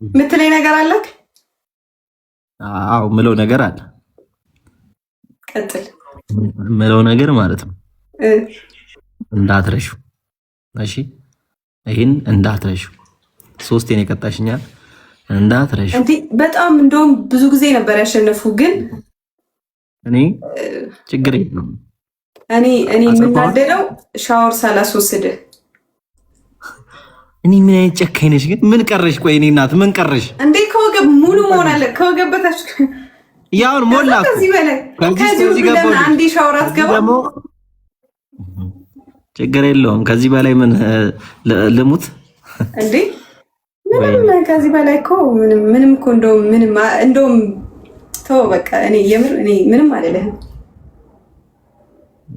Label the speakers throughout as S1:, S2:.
S1: ምትለኝ ነገር አለክ?
S2: አዎ ምለው ነገር አለ።
S1: ቀጥል።
S2: ምለው ነገር ማለት ነው እንዳትረሹ። እሺ ይሄን እንዳትረሹ። ሶስቴን የቀጣሽኛል እንዳትረሹ።
S1: እንዴ በጣም እንደውም ብዙ ጊዜ ነበር ያሸነፉ፣ ግን
S2: እኔ ችግር የለም።
S1: እኔ የምናደደው ሻወር ሳላስወስድህ።
S2: እኔ ምን አይነት ጨካኝ ነሽ ግን? ምን ቀረሽ? ቆይ እኔ እናት ምን ቀረሽ
S1: እንዴ? ከወገብ ሙሉ መሆን አለ። ከወገብ በታች
S2: ያውን ሞላ።
S1: ከዚህ በላይ ከዚህ ለምን አንዴ ሻወር አትገባ?
S2: ችግር የለውም። ከዚህ በላይ ምን ልሙት
S1: እንዴ? ምንም ከዚህ በላይ እኮ ምንም እኮ እንደውም ተው በቃ። እኔ የምር ምንም አይደለህም።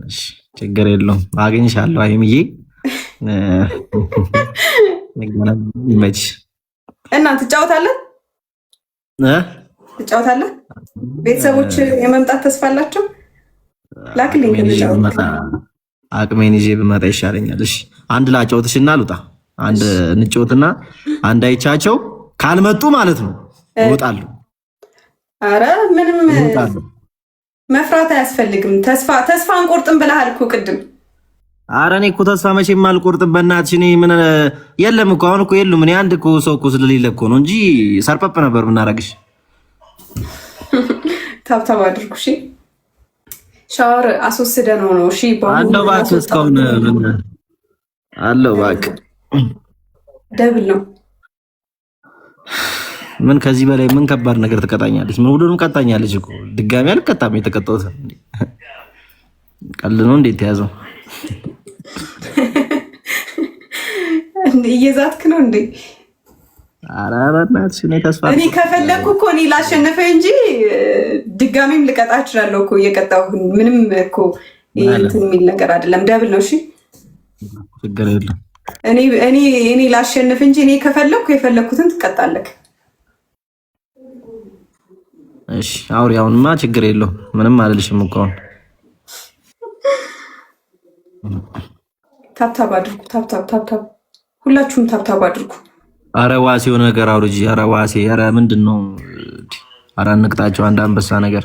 S2: እሺ ችግር የለውም። አገኝሻለሁ አይምዬ። ይመች
S1: እና ትጫወታለህ ቤተሰቦች የመምጣት ተስፋ አላቸው። ላክልኝ።
S2: አቅሜን ይዤ ብመጣ ይሻለኛል። እሺ አንድ ላጫውትሽና ልውጣ። አንድ እንጫወትና አንድ አይቻቸው ካልመጡ ማለት ነው እወጣለሁ።
S1: አረ ምንም መፍራት አያስፈልግም። ተስፋ አንቆርጥም ብለሃል እኮ ቅድም።
S2: አረ እኔ እኮ ተስፋ መቼም አልቆርጥም። በእናትሽ እኔ ምን የለም እኮ አሁን እኮ የሉም። እኔ አንድ እኮ ሰው እኮ ስለሌለ እኮ ነው እንጂ ሰርፐፕ ነበር ምናረግሽ።
S1: ታብታብ አድርጉ። እሺ ሻወር አስወስደ ነው። እሺ
S2: አንደው እባክህ እስካሁን አለው እባክህ
S1: ደብል ነው።
S2: ምን ከዚህ በላይ ምን ከባድ ነገር ትቀጣኛለች? ምን ሁሉንም ቀጣኛለች እኮ። ድጋሚ አልቀጣም። የተቀጣሁት ቀልድ ነው። እንዴት ተያዘው?
S1: እየዛትክ ነው እንዴ?
S2: ኧረ በእናትሽ እኔ ተስፋ
S1: እኔ ከፈለኩ እኮ እኔ ላሸነፈ እንጂ ድጋሚም ልቀጣ እችላለሁ እኮ እየቀጣሁ። ምንም እኮ እንትን የሚል ነገር አይደለም። ደብል ነው። እሺ
S2: ችግር የለም።
S1: እኔ ላሸንፍ እንጂ እኔ ከፈለኩ የፈለኩትን ትቀጣለክ።
S2: እሺ አውሪ። አሁንማ ችግር የለውም። ምንም አልልሽም እኮ አሁን።
S1: ታብታብ አድርጉ። ታብታብ ሁላችሁም ታብታብ አድርጉ።
S2: አረ ዋሴ የሆነ ነገር አውርጂ። አረ ዋሴ። አረ ምንድን ነው? አረ እንቅጣቸው። አንድ አንበሳ ነገር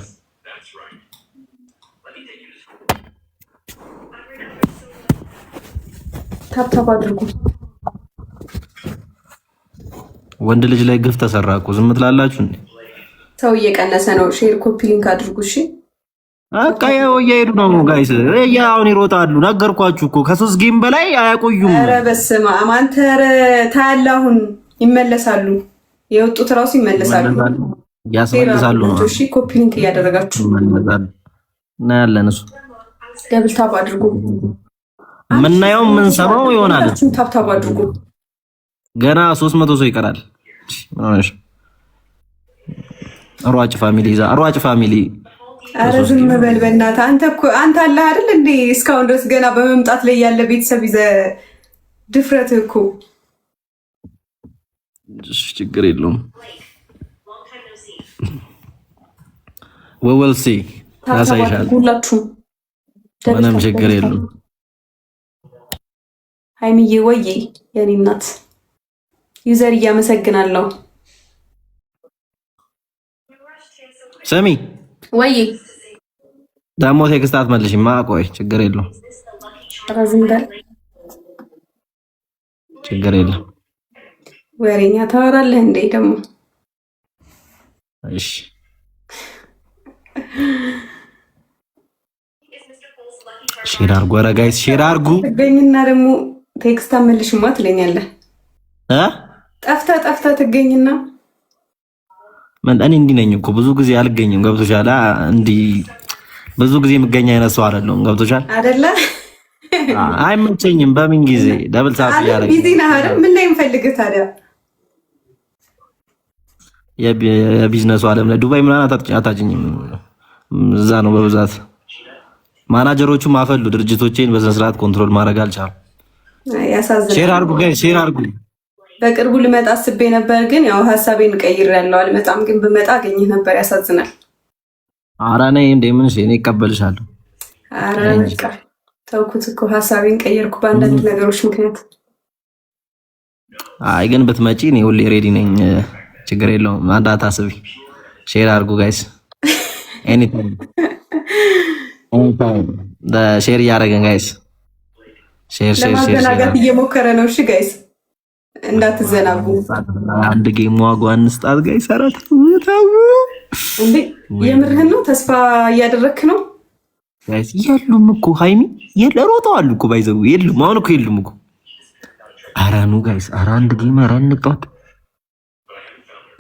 S1: ታብታብ አድርጉ።
S2: ወንድ ልጅ ላይ ግፍ ተሰራ እኮ ዝም ትላላችሁ እንዴ?
S1: ሰው እየቀነሰ ነው። ሼር ኮፒ ሊንክ አድርጉ። እሺ
S2: በቃ ያው እየሄዱ ነው ጋይስ። አሁን ይሮጣሉ። ነገርኳችሁ እኮ ከ3 ጌም በላይ አያቆዩም።
S1: ኧረ በስመ አብ አንተ። ኧረ ታያለህ። አሁን ይመለሳሉ። የወጡት እራሱ ይመለሳሉ።
S2: ያስመልሳሉ ነው።
S1: እሺ ኮፒ ሊንክ እያደረጋችሁ
S2: እና ያለን እሱ
S1: ደብል ታብ አድርጉ።
S2: ምናየው ምን ሰማው ይሆናል።
S1: ታብታብ አድርጉ።
S2: ገና 300 ሰው ይቀራል። ሯጭ ፋሚሊ ይዛ ሯጭ ፋሚሊ።
S1: አረ ዝም በል በእናትህ። አንተ አለህ አይደል እንዴ? እስካሁን ድረስ ገና በመምጣት ላይ ያለ ቤተሰብ ይዘህ ድፍረት እኮ።
S2: ችግር የለውም። ወልሲ ያሳይሻል።
S1: ሁላችሁም
S2: ምንም ችግር የለውም።
S1: ሃይሚዬ ወዬ የኔ እናት ዩዘር እያመሰግናለሁ።
S2: ሰሚ
S1: ወይ
S2: ደግሞ ቴክስት አትመልሽማ። ቆይ ችግር የለውም።
S1: ዝም በል
S2: ችግር የለም።
S1: ወሬኛ ታወራለህ እንዴ ደግሞ?
S2: እሺ ሼር አድርጉ። ኧረ ጋይስ ሼር አድርጉ።
S1: ትገኝና ደግሞ ቴክስት አትመልሽማ ትለኛለህ። ጠፍተህ ትገኝና
S2: እኔ እንዲህ ነኝ እኮ ብዙ ጊዜ አልገኝም። ገብቶሻል? እንዲህ ብዙ ጊዜ የምገኝ አይነት ሰው አይደለሁም። ገብቶሻል
S1: አይደለ?
S2: አይመቸኝም። በምን ጊዜ ደብል ታፕ ያደረገ
S1: ቢዚ ነህ አይደል? ምን ላይ የምፈልግህ ታዲያ?
S2: የቢዝነሱ ዓለም ላይ ዱባይ ምናምን አታጭኝም። እዛ ነው በብዛት ማናጀሮቹም አፈሉ። ድርጅቶቼን በስነ ስርዓት ኮንትሮል ማድረግ አልቻሉም።
S1: ያሳዝናል።
S2: ሼር አድርጉ ጋይስ ሼር አድርጉ።
S1: በቅርቡ ልመጣ አስቤ ነበር፣ ግን ያው ሀሳቤን ቀይሬያለሁ። አልመጣም፣ ግን ብመጣ አገኘህ ነበር። ያሳዝናል።
S2: ኧረ እኔ እንደምን እኔ እቀበልሻለሁ።
S1: ኧረ በቃ ተውኩት እኮ ሀሳቤን ቀየርኩ በአንዳንድ ነገሮች ምክንያት።
S2: አይ ግን ብትመጪ እኔ ሁሌ ሬዲ ነኝ። ችግር የለውም። እንዳታስቢ። ሼር አድርጉ ጋይስ። ኤኒታይም ሼር እያደረግን ጋይስ።
S1: ለማዘናጋት እየሞከረ ነው። እሺ ጋይስ እንዳትዘናጉ።
S2: አንድ ጌም ዋጓ እንስጣት ጋይስ። አራት
S1: እንዴ የምርህን ነው? ተስፋ እያደረክ ነው
S2: ጋይስ? የሉም እኮ ሃይሚ ሮጠዋል እኮ ባይዘው የሉም። አሁን እኮ የሉም እኮ። ኧረ ኑ ጋይስ፣ ኧረ አንድ ጌም፣ ኧረ እንቅጣት።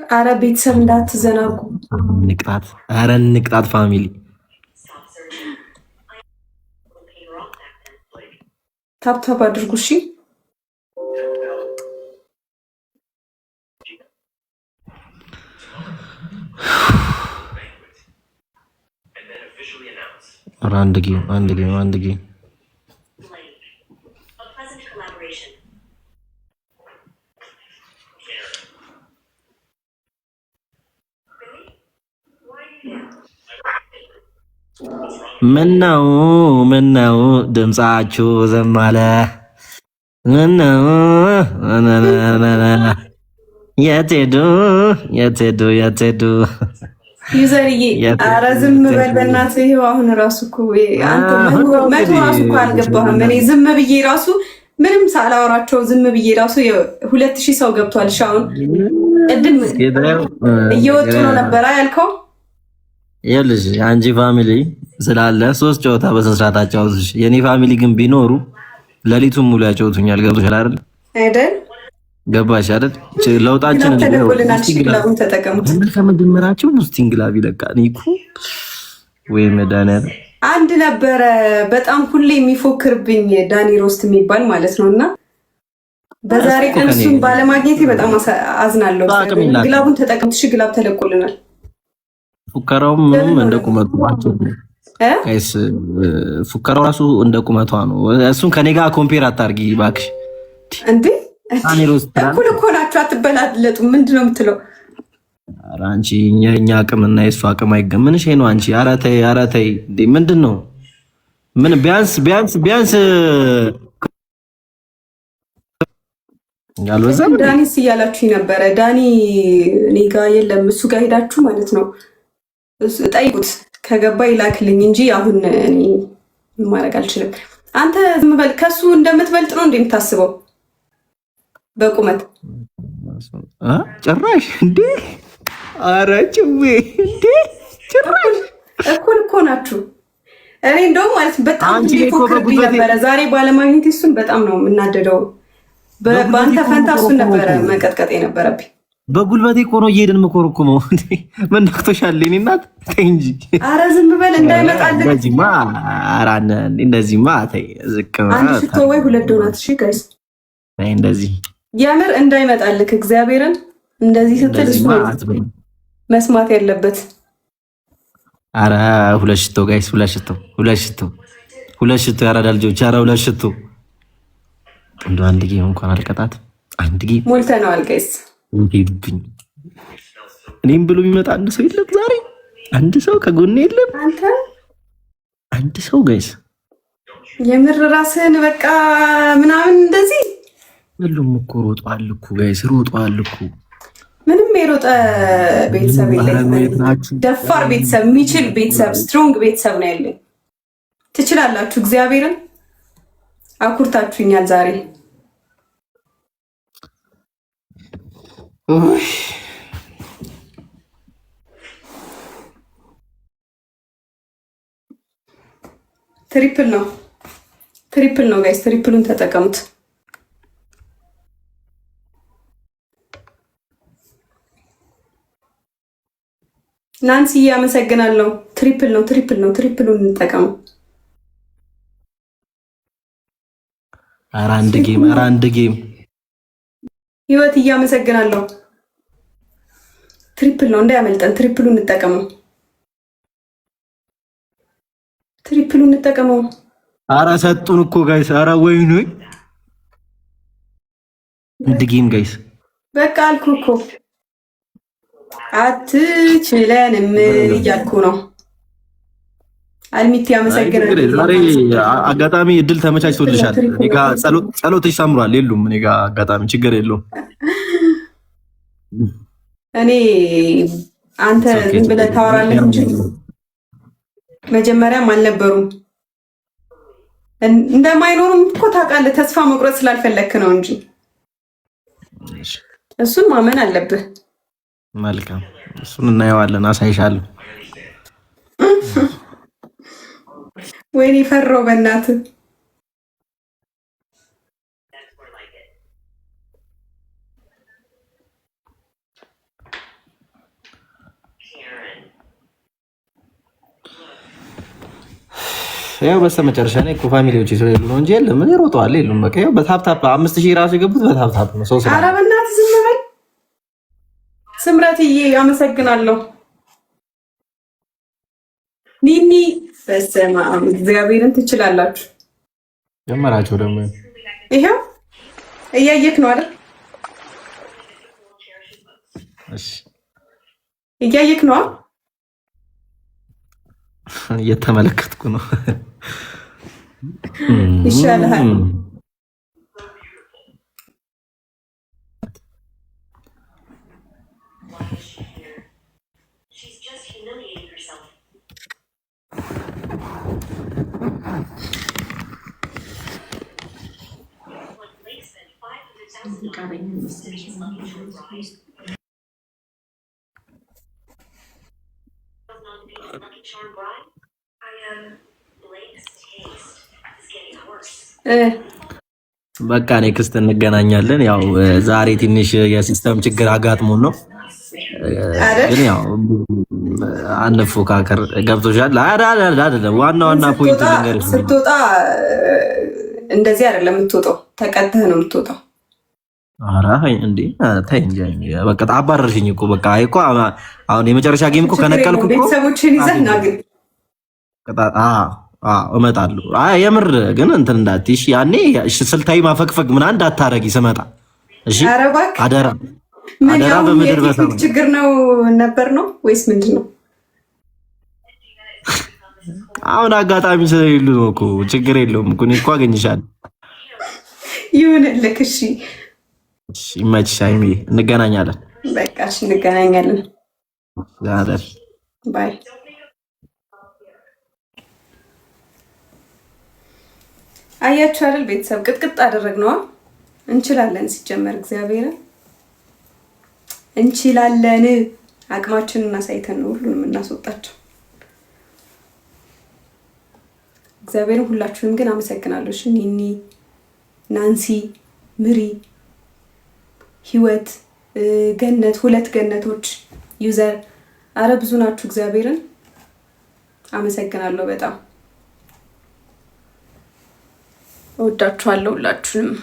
S1: ኧረ ቤተሰብ እንዳትዘናጉ፣
S2: እንቅጣት። ኧረ እንቅጣት ፋሚሊ።
S1: ታፕታፕ አድርጉ እሺ።
S2: ኧረ አንድ ጌም፣ አንድ ጌም፣ አንድ ጌም። ምነው ድምጻችሁ ዝም አለ? ምነው የት ሄዱ?
S1: ዩዘርዬ ኧረ ዝም በል በእናትህ። ይኸው አሁን ራሱ እኮ አንተ መቶ ራሱ እኮ አልገባህም። እኔ ዝም ብዬ ራሱ ምንም ሳላወራቸው ዝም ብዬ ራሱ 2000 ሰው ገብቷል። አሁን ቅድም እየወጡ ነው ነበረ ያልከው።
S2: ይኸውልሽ አንቺ ፋሚሊ ስላለ 3 ጨዋታ በስንት አጫውትሽ። የኔ ፋሚሊ ግን ቢኖሩ ሌሊቱን ሙሉ ያጫውቱኛል። ገብቶሻል አይደል? ገባሽ አይደል? ለውጣችን ከመጀመራቸው ስቲንግ ላብ ይለቃል እኮ ወይ መድኃኒዓለም።
S1: አንድ ነበረ በጣም ሁሌ የሚፎክርብኝ ዳኒ ሮስት የሚባል ማለት ነው። እና በዛሬ ቀን እሱን ባለማግኘቴ በጣም አዝናለሁ። ግላቡን ተጠቀምት። ግላብ ተለቆልናል።
S2: ፉከራውም እንደ ቁመቱ ጋይስ፣ ፉከራው ራሱ እንደ ቁመቷ ነው። እሱን ከኔ ጋር ኮምፔር አታርጊ እባክሽ
S1: እንዴ። እኩል እኮ ናቸው፣ አትበላለጡ። ምንድን ነው የምትለው?
S2: ኧረ አንቺ የእኛ አቅምና የእሱ አቅም አይገምንሽ ነው አንቺ። ኧረ ተይ ምንድን ነው? ምን ቢያንስ ያልበዛም
S1: ዳኒስ እያላችሁ ነበረ። ዳኒ እኔ ጋ የለም፣ እሱ ጋር ሄዳችሁ ማለት ነው ጠይቁት። ከገባ ይላክልኝ እንጂ አሁን እኔ ማድረግ አልችልም። አንተ ዝም በል። ከሱ እንደምትበልጥ ነው እንደምታስበው በቁመት
S2: ጭራሽ እንዴ? ኧረ ጭዌ እንዴ! ጭራሽ
S1: እኩል እኮ ናችሁ። እኔ እንደውም ማለት በጣም ፎክርብኝ ነበረ ዛሬ ባለማግኘት። እሱን በጣም ነው የምናደደው። በአንተ ፈንታ እሱን ነበረ መቀጥቀጥ የነበረብኝ።
S2: በጉልበቴ እኮ ነው እየሄድን የምኮረኩመው። ምን ነክቶሻል? እኔ እናት ተይ እንጂ።
S1: ኧረ ዝም በል እንዳይመጣልህ።
S2: እንደዚህማ ተይ፣ ዝቅ
S1: አንድ ሽቶ ወይ 2 ዶናት። እሺ ጋይስ፣
S2: እንደዚህ
S1: የምር እንዳይመጣልህ እግዚአብሔርን። እንደዚህ ስትል እሱ መስማት ያለበት።
S2: ኧረ 2 ሽቶ ጋይስ፣ 2 ሽቶ ያራዳ ልጆች። ኧረ 2 ሽቶ እንደው አንድ ጌም እንኳን አልቀጣት። አንድ ጌም
S1: ሞልተነዋል ጋይስ።
S2: እንዴብኝ እኔም ብሎ የሚመጣ አንድ ሰው የለም ዛሬ። አንድ ሰው ከጎኔ የለም። አንድ ሰው ጋይስ፣
S1: የምር ራስህን በቃ ምናምን እንደዚህ
S2: ሁሉም እኮ ሮጧል እኮ ጋይስ፣ ሮጧል እኮ።
S1: ምንም የሮጠ ቤተሰብ የለኝም። ደፋር ቤተሰብ፣ የሚችል ቤተሰብ፣ ስትሮንግ ቤተሰብ ነው ያለኝ። ትችላላችሁ። እግዚአብሔርን አኩርታችሁኛል ዛሬ። ትሪፕል ነው ጋይስ፣ ትሪፕሉን ተጠቀሙት። ናንሲ አመሰግናለሁ። ትሪፕል ነው፣ ትሪፕሉን እንጠቀሙ።
S2: ኧረ አንድ ጌም
S1: ህይወት እያመሰግናለሁ። ትሪፕል ነው እንዳያመልጠን። ትሪፕሉን እንጠቀመው።
S2: ኧረ ሰጡን እኮ ጋይስ። ኧረ ወይኔ አንድ ጌም ጋይስ።
S1: በቃ አልኩ እኮ አትችለንም እያልኩ ነው። አልሚቲ ያመሰግናል።
S2: ዛሬ አጋጣሚ እድል ተመቻችቶልሻል። እኔ ጋር ጸሎትሽ ሰምሯል። የሉም እኔ ጋር አጋጣሚ ችግር የለውም።
S1: እኔ አንተ ዝም ብለህ ታወራለህ እንጂ መጀመሪያም አልነበሩም። እንደማይኖሩም እኮ ታውቃለህ። ተስፋ መቁረጥ ስላልፈለክ ነው እንጂ እሱን ማመን አለብህ።
S2: መልካም፣ እሱን እናየዋለን፣ አሳይሻለሁ።
S1: ወይኔ ፈራው በእናትህ።
S2: ያው በስተመጨረሻ ላይ እኮ ፋሚሊዎች ስለሌሉ ነው እንጂ የለም። ምን ይሮጠዋል? የሉም። በቃ ያው በታፕታፕ 5000 ራሱ የገቡት በታፕታፕ ነው። ሰው
S1: ኧረ በእናትህ ዝም በል ስምረትዬ፣ አመሰግናለሁ። ኒኒ በስመ አብ እግዚአብሔርን ትችላላችሁ።
S2: ጀመራቸው ደግሞ
S1: ይሄው እያየክ ነው አይደል?
S2: እሺ
S1: እያየክ ነው።
S2: እየተመለከትኩ ነው።
S1: ይሻልሃል።
S2: በቃ ኔክስት እንገናኛለን። ያው ዛሬ ትንሽ የሲስተም ችግር አጋጥሞን ነው፣ ግን ያው አንፎካከር። ገብቶሻል አይደለም? ዋና ፖይንት ልንገርሽ፣
S1: ስትወጣ እንደዚህ አይደለም የምትወጣው፣ ተቀጥተህ ነው የምትወጣው።
S2: ኧረ እንዴ ተይ እንጂ በቃ አባረርሽኝ እኮ። በቃ አይ እኮ አሁን የመጨረሻ ጌም እኮ ከነቀልኩ እኮ
S1: ቤተሰቦችን ይዘህ ና። ግን
S2: እመጣለሁ። አይ የምር ግን እንትን እንዳትይሽ፣ ያኔ ስልታዊ ማፈግፈግ ምናምን እንዳታረጊ ስመጣ። እሺ አደራ አደራ። በምድር በሰማይ
S1: ችግር ነው ነበር ነው ወይስ ምንድን ነው?
S2: አሁን አጋጣሚ ስለሌሉ ነው እኮ። ችግር የለውም እኮ፣ እኔ እኮ አገኝሻለሁ።
S1: ይሁንልህ። እሺ
S2: ይመችሽ ሀይሚ፣ እንገናኛለን።
S1: በቃ እሺ እንገናኛለን። ባይ። አያችሁ አይደል ቤተሰብ፣ ቅጥቅጥ አደረግነዋ። እንችላለን፣ ሲጀመር እግዚአብሔርን እንችላለን። አቅማችንን አሳይተን ነው ሁሉንም እናስወጣቸው። እግዚአብሔርን ሁላችሁንም ግን አመሰግናለሁ። እሺ ኒኒ፣ ናንሲ፣ ምሪ፣ ህይወት፣ ገነት፣ 2 ገነቶች፣ ዩዘር፣ አረ ብዙ ናችሁ። እግዚአብሔርን አመሰግናለሁ። በጣም እወዳችኋለሁ ሁላችሁንም።